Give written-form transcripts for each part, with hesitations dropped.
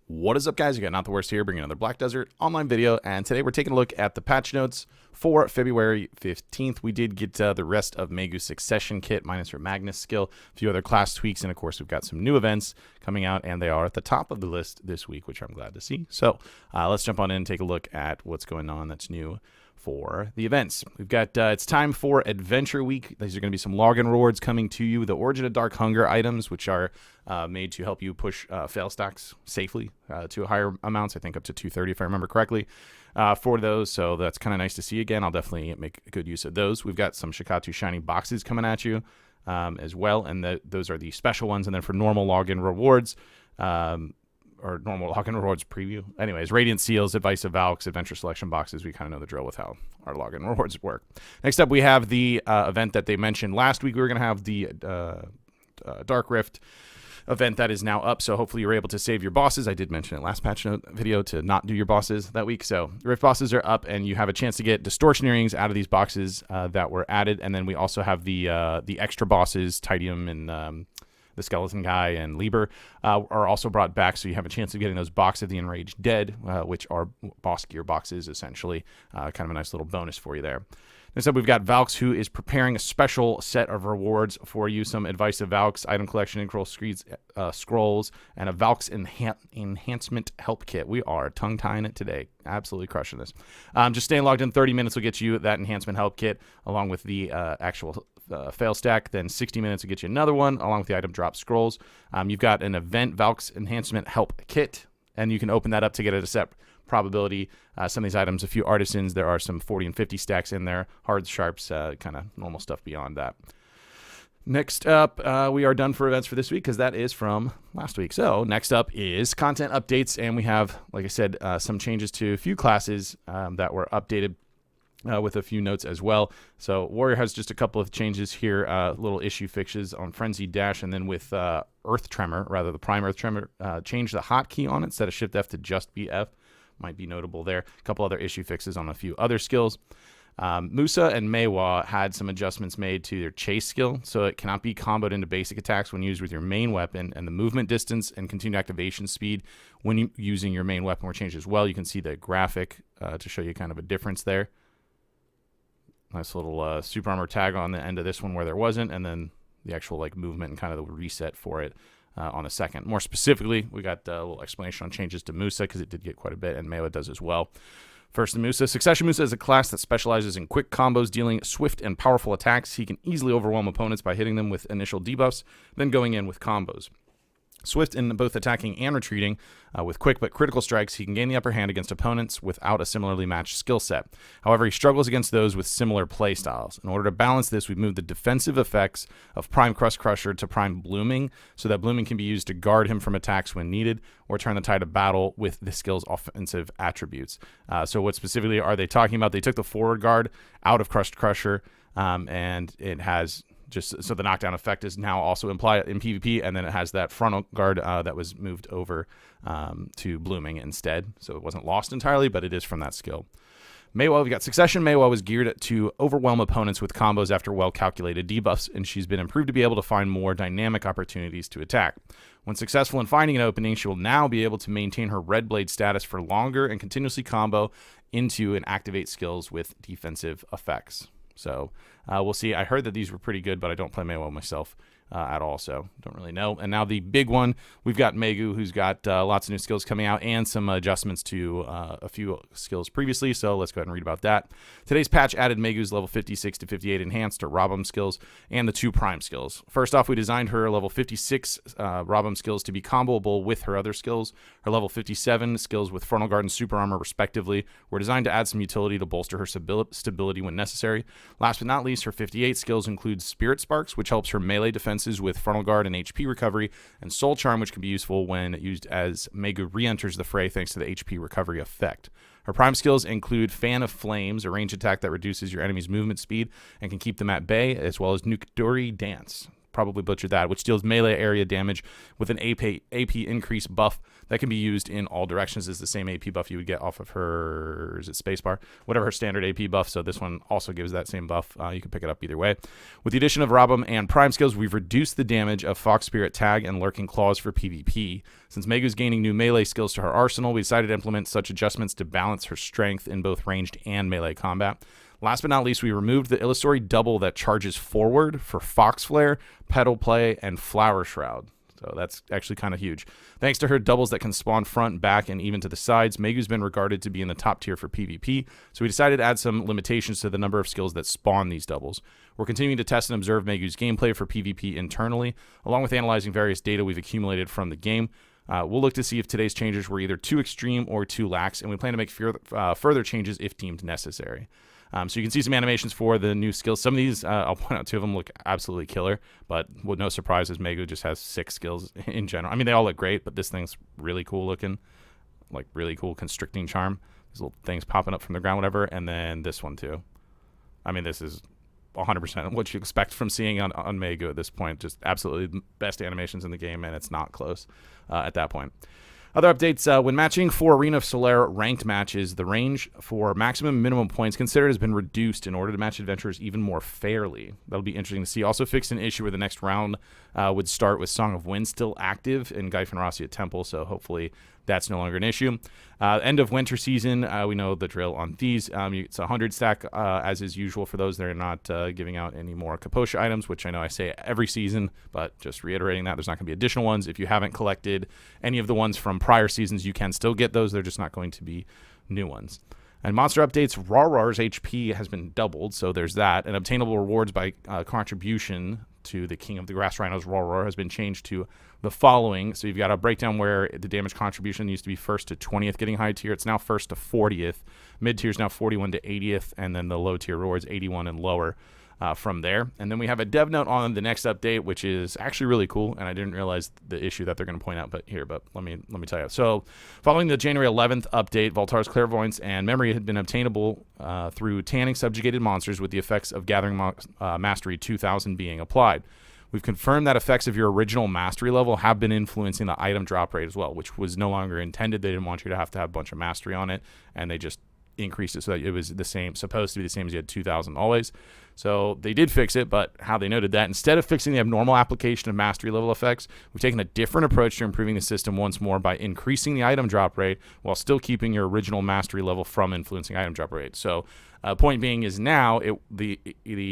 What is up, guys? You got NotTheWorst here, bringing another Black Desert online video, and today we're taking a look at the patch notes for February 15th. We did get the rest of Maegu Succession Kit, minus her Magnus skill, a few other class tweaks, and of course we've got some new events coming out, and they are at the top of the list this week, which I'm glad to see. So let's jump on in and take a look at what's going on that's new for the events. We've got, it's time for Adventure Week. These are going to be some login rewards coming to you. The Origin of Dark Hunger items, which are made to help you push fail stacks safely to higher amounts, I think up to 230 if I remember correctly, for those. So that's kind of nice to see again. I'll definitely make good use of those. We've got some Shikatu Shiny boxes coming at you as well, and those are the special ones. And then for normal login rewards, or normal login rewards preview. Anyways, Radiant Seals, Advice of Valks, Adventure Selection boxes. We kind of know the drill with how our login rewards work. Next up, we have the event that they mentioned last week. We were going to have the Dark Rift event that is now up, so hopefully you're able to save your bosses. I did mention it last patch note video to not do your bosses that week. So Rift bosses are up, and you have a chance to get Distortion Earrings out of these boxes that were added. And then we also have the extra bosses, Tidium and the Skeleton Guy and Lieber, are also brought back, so you have a chance of getting those Box of the Enraged Dead, which are boss gear boxes, essentially. Kind of a nice little bonus for you there. Next up, we've got Valks, who is preparing a special set of rewards for you. Some Advice of Valks, item collection, scrolls, and a Valks enhancement help kit. We are tongue-tying it today. Absolutely crushing this. Just staying logged in 30 minutes will get you that enhancement help kit, along with the actual fail stack. Then 60 minutes will get you another one, along with the item drop scrolls. You've got an event Valks enhancement help kit, and you can open that up to get it a set probability. Some of these items, a few artisans, there are some 40 and 50 stacks in there, hards, sharps, kind of normal stuff beyond that. Next up, we are done for events for this week because that is from last week. So next up is content updates, and we have, like I said, some changes to a few classes that were updated with a few notes as well. So Warrior has just a couple of changes here, little issue fixes on Frenzy Dash, and then with Earth Tremor, rather the Prime Earth Tremor, change the hotkey on it instead of Shift F to just be F. Might be notable there. A couple other issue fixes on a few other skills. Musa and Maegu had some adjustments made to their chase skill, so it cannot be comboed into basic attacks when used with your main weapon, and the movement distance and continued activation speed when using your main weapon were changed as well. You can see the graphic to show you kind of a difference there. Nice little super armor tag on the end of this one where there wasn't, and then the actual like movement and kind of the reset for it on the second. More specifically, we got a little explanation on changes to Musa because it did get quite a bit, and Maegu does as well. First, the Musa. Succession Musa is a class that specializes in quick combos, dealing swift and powerful attacks. He can easily overwhelm opponents by hitting them with initial debuffs, then going in with combos. Swift in both attacking and retreating, with quick but critical strikes, he can gain the upper hand against opponents without a similarly matched skill set. However, he struggles against those with similar playstyles. In order to balance this, we've moved the defensive effects of Prime Crust Crusher to Prime Blooming, so that Blooming can be used to guard him from attacks when needed, or turn the tide of battle with the skill's offensive attributes. So what specifically are they talking about? They took the forward guard out of Crust Crusher, and it has just so the knockdown effect is now also implied in PvP, and then it has that frontal guard that was moved over to Blooming instead. So it wasn't lost entirely, but it is from that skill. Maegu, we got Succession. Maegu was geared to overwhelm opponents with combos after well-calculated debuffs, and she's been improved to be able to find more dynamic opportunities to attack. When successful in finding an opening, she will now be able to maintain her Red Blade status for longer and continuously combo into and activate skills with defensive effects. So we'll see. I heard that these were pretty good, but I don't play Maegu myself at all, so don't really know. And now the big one, we've got Maegu, who's got lots of new skills coming out and some adjustments to a few skills previously, so let's go ahead and read about that. Today's patch added Maegu's level 56 to 58 enhanced or Robum skills and the 2 prime skills. First off, we designed her level 56 Robum skills to be comboable with her other skills. Her level 57 skills with Frontal Guard and Super Armor, respectively, were designed to add some utility to bolster her stability when necessary. Last but not least, her 58 skills include Spirit Sparks, which helps her melee defense with Frontal Guard and HP recovery, and Soul Charm, which can be useful when used as Maegu re-enters the fray thanks to the HP recovery effect. Her prime skills include Fan of Flames, a ranged attack that reduces your enemy's movement speed and can keep them at bay, as well as Nukduri Dance. probably butchered that, which deals melee area damage with an AP increase buff that can be used in all directions. Is the same AP buff you would get off of her, is it spacebar? Whatever her standard AP buff. So this one also gives that same buff. You can pick it up either way. With the addition of Robum and Prime skills, we've reduced the damage of Fox Spirit Tag and Lurking Claws for PvP. Since Maegu's gaining new melee skills to her arsenal, we decided to implement such adjustments to balance her strength in both ranged and melee combat. Last but not least, we removed the illusory double that charges forward for Fox Flare, Petal Play, and Flower Shroud. So that's actually kind of huge. Thanks to her doubles that can spawn front, back, and even to the sides, Maegu's been regarded to be in the top tier for PvP, so we decided to add some limitations to the number of skills that spawn these doubles. We're continuing to test and observe Maegu's gameplay for PvP internally, along with analyzing various data we've accumulated from the game. We'll look to see if today's changes were either too extreme or too lax, and we plan to make further changes if deemed necessary. So you can see some animations for the new skills. Some of these, I'll point out 2 of them look absolutely killer, but with no surprises, Maegu just has 6 skills in general. I mean, they all look great, but this thing's really cool looking, like really cool constricting charm. These little things popping up from the ground, whatever, and then this one too. I mean, this is 100% what you expect from seeing on Maegu at this point. Just absolutely best animations in the game, and it's not close at that point. Other updates, when matching for Arena of Solaire ranked matches, the range for maximum and minimum points considered has been reduced in order to match adventurers even more fairly. That'll be interesting to see. Also fixed an issue where the next round would start with Song of Wind still active in Gyphon Temple, so hopefully that's no longer an issue. End of winter season, we know the drill on these. It's a 100 stack, as is usual for those. They're not giving out any more Kaposha items, which I know I say every season, but just reiterating that there's not going to be additional ones. If you haven't collected any of the ones from prior seasons, you can still get those. They're just not going to be new ones. And monster updates, Rarar's HP has been doubled, so there's that. And obtainable rewards by contribution to the King of the Grass Rhinos, Rarar, has been changed to the following. So you've got a breakdown where the damage contribution used to be 1st to 20th getting high tier. It's now 1st to 40th. Mid tier is now 41 to 80th, and then the low tier rewards 81 and lower from there. And then we have a dev note on the next update, which is actually really cool, and I didn't realize the issue that they're going to point out, but let me tell you. So following the January 11th update, Voltar's Clairvoyance and Memory had been obtainable through tanning subjugated monsters with the effects of Gathering Mastery 2000 being applied. We've confirmed that effects of your original mastery level have been influencing the item drop rate as well, which was no longer intended. They didn't want you to have a bunch of mastery on it, and they just increased it so that it was the same, supposed to be the same as you had 2000 always. So they did fix it, but how they noted that, instead of fixing the abnormal application of mastery level effects, we've taken a different approach to improving the system once more by increasing the item drop rate while still keeping your original mastery level from influencing item drop rate. So point being is now the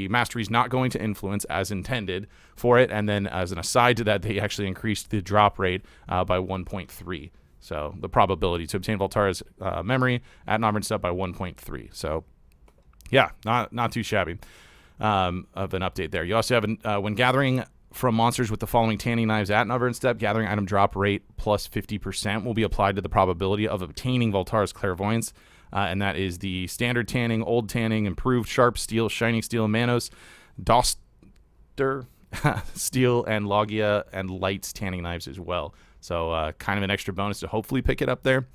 mastery is not going to influence as intended for it, and then as an aside to that, they actually increased the drop rate by 1.3. So the probability to obtain Voltara's memory at Nover's up by 1.3. So yeah, not too shabby of an update there. You also have when gathering from monsters with the following tanning knives at Nover's step, gathering item drop rate plus 50% will be applied to the probability of obtaining Voltara's Clairvoyance. And that is the standard tanning, old tanning, improved sharp steel, shining steel, Manos, Doster steel, and Logia and lights tanning knives as well. So kind of an extra bonus to hopefully pick it up there.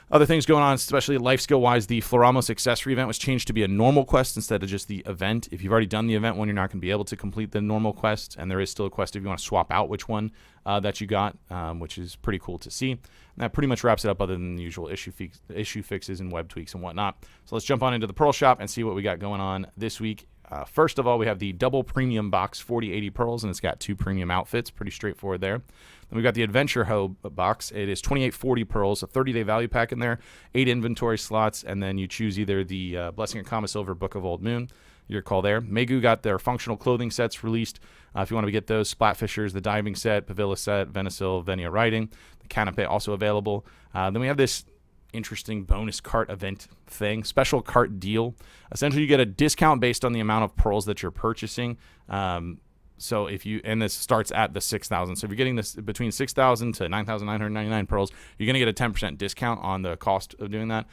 Other things going on, especially life skill wise, the Floramos accessory event was changed to be a normal quest instead of just the event. If you've already done the event one, you're not going to be able to complete the normal quest, and there is still a quest if you want to swap out which one that you got, which is pretty cool to see. And that pretty much wraps it up, other than the usual issue fixes and web tweaks and whatnot. So let's jump on into the Pearl Shop and see what we got going on this week. First of all, we have the double premium box, 4080 pearls, and it's got 2 premium outfits. Pretty straightforward there. Then we've got the Adventure Hoe box. It is 2840 pearls, a 30-day value pack in there, 8 inventory slots, and then you choose either the Blessing of Kama Silver, Book of Old Moon. Your call there. Maegu got their functional clothing sets released. If you want to get those, Splatfishers, the diving set, Pavilla set, Venesil, Venia riding, the Canopy also available. Then we have this interesting bonus cart event thing, special cart deal. Essentially, you get a discount based on the amount of pearls that you're purchasing. So if you, and this starts at the 6,000. So if you're getting this between 6,000 to 9,999 pearls, you're going to get a 10% discount on the cost of doing that.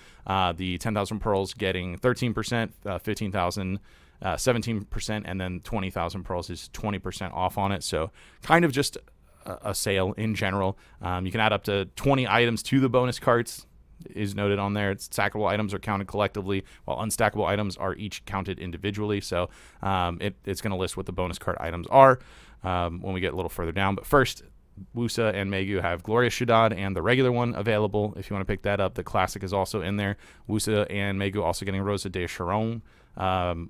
The 10,000 pearls getting 13%, 15,000, 17%, and then 20,000 pearls is 20% off on it. So kind of just a sale in general. You can add up to 20 items to the bonus carts. Is noted on there. It's stackable items are counted collectively, while unstackable items are each counted individually. So it's going to list what the bonus cart items are. when we get a little further down. But first, Wusa and Maegu have Glorious Shadad and the regular one available if you want to pick that up. The classic is also in there. Wusa and Maegu also getting Rosa de Charon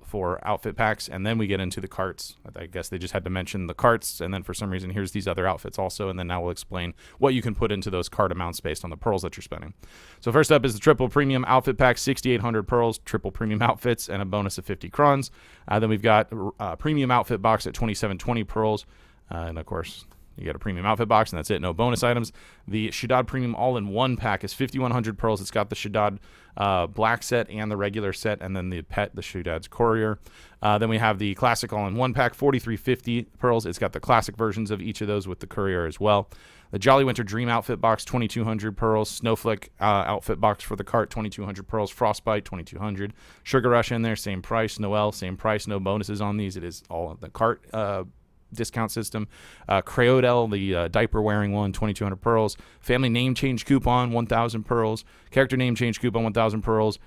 for outfit packs. And then we get into the carts. I guess they just had to mention the carts, and then for some reason here's these other outfits also, and then now we'll explain what you can put into those cart amounts based on the pearls that you're spending. So first up is the triple premium outfit pack, 6,800 pearls, triple premium outfits, and a bonus of 50 crons. Then we've got a premium outfit box at 2,720 pearls, and of course you get a premium outfit box, and that's it. No bonus items. The Shadad Premium All-in-One pack is 5,100 pearls. It's got the Shadad Black set and the regular set, and then the pet, the Shadad's Courier. Then we have the Classic All-in-One pack, 4,350 pearls. It's got the classic versions of each of those with the Courier as well. The Jolly Winter Dream outfit box, 2,200 pearls. Snowflake outfit box for the cart, 2,200 pearls. Frostbite, 2,200. Sugar Rush in there, same price. Noel, same price. No bonuses on these. It is all on the cart discount system. Creodel, the diaper wearing one, 2,200 pearls. Family name change coupon, 1,000 pearls. Character name change coupon, 1,000 pearls.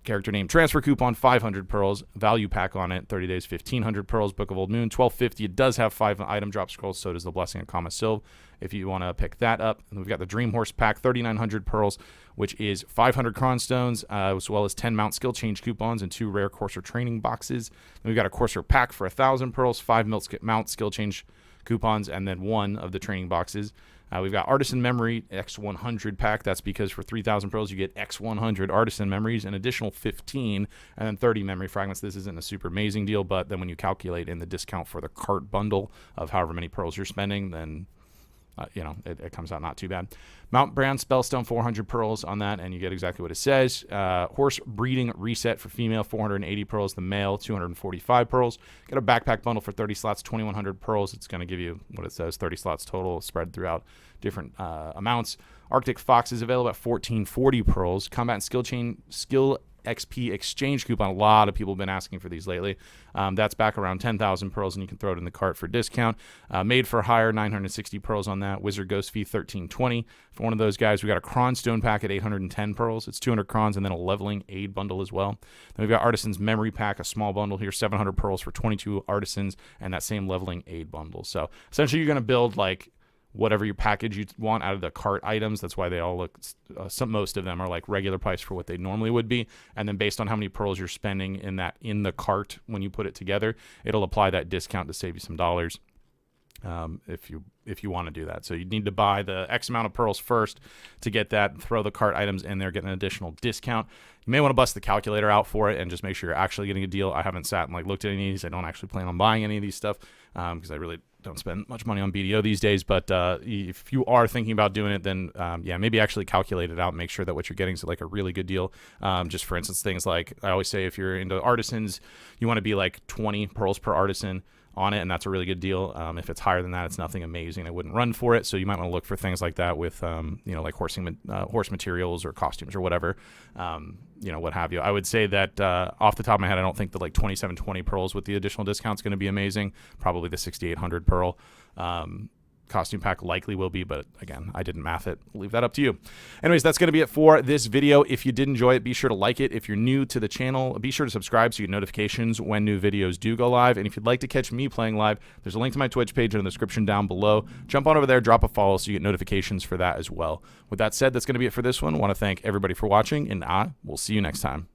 Character name transfer coupon, 500 pearls. Value pack on it, 30 days, 1,500 pearls. Book of Old Moon, 1,250. It does have 5 item drop scrolls, so does the Blessing of Kama Sylve, if you want to pick that up. And we've got the Dream Horse pack, 3,900 pearls, which is 500 cron stones, as well as 10 mount skill change coupons and 2 rare Courser training boxes. Then we've got a Courser pack for 1,000 pearls, 5 mount skill change coupons, and then 1 of the training boxes. We've got Artisan Memory X100 pack. That's because for 3,000 pearls, you get X100 Artisan Memories, an additional 15, and then 30 memory fragments. This isn't a super amazing deal, but then when you calculate in the discount for the cart bundle of however many pearls you're spending, then it comes out not too bad. Mount Brand Spellstone, 400 pearls on that, and you get exactly what it says. Horse Breeding Reset for female, 480 pearls. The male, 245 pearls. Get a backpack bundle for 30 slots, 2,100 pearls. It's going to give you what it says, 30 slots total, spread throughout different amounts. Arctic Fox is available at 1,440 pearls. Combat and Skill XP exchange coupon. A lot of people have been asking for these lately. That's back around 10,000 pearls, and you can throw it in the cart for discount. Made for Hire, 960 pearls on that. Wizard Ghost Fee, 1,320 for one of those guys. We got a Cron Stone pack at 810 pearls. It's 200 crons and then a leveling aid bundle as well. Then we've got Artisan's Memory pack, a small bundle here, 700 pearls for 22 artisans, and that same leveling aid bundle. So essentially, you're going to build like whatever your package you want out of the cart items. That's why they all look, most of them are like regular price for what they normally would be. And then based on how many pearls you're spending in the cart when you put it together, it'll apply that discount to save you some dollars. If you want to do that. So you need to buy the X amount of pearls first to get that, throw the cart items in there, get an additional discount. You may want to bust the calculator out for it and just make sure you're actually getting a deal. I haven't sat and looked at any of these. I don't actually plan on buying any of these stuff because I really don't spend much money on BDO these days. But if you are thinking about doing it, then maybe actually calculate it out and make sure that what you're getting is a really good deal. Just for instance, things like I always say, if you're into artisans, you want to be 20 pearls per artisan on it, and that's a really good deal. If it's higher than that, it's nothing amazing. I wouldn't run for it. So you might want to look for things like that with, horse materials or costumes or whatever, what have you. I would say that off the top of my head, I don't think the 2,720 pearls with the additional discount is going to be amazing. Probably the 6,800 pearl costume pack likely will be, but again, I didn't math it. I'll leave that up to you. Anyways, that's going to be it for this video. If you did enjoy it, be sure to like it. If you're new to the channel, be sure to subscribe so you get notifications when new videos do go live. And if you'd like to catch me playing live, there's a link to my Twitch page in the description down below. Jump on over there, drop a follow so you get notifications for that as well. With that said, that's going to be it for this one. I want to thank everybody for watching, and I will see you next time.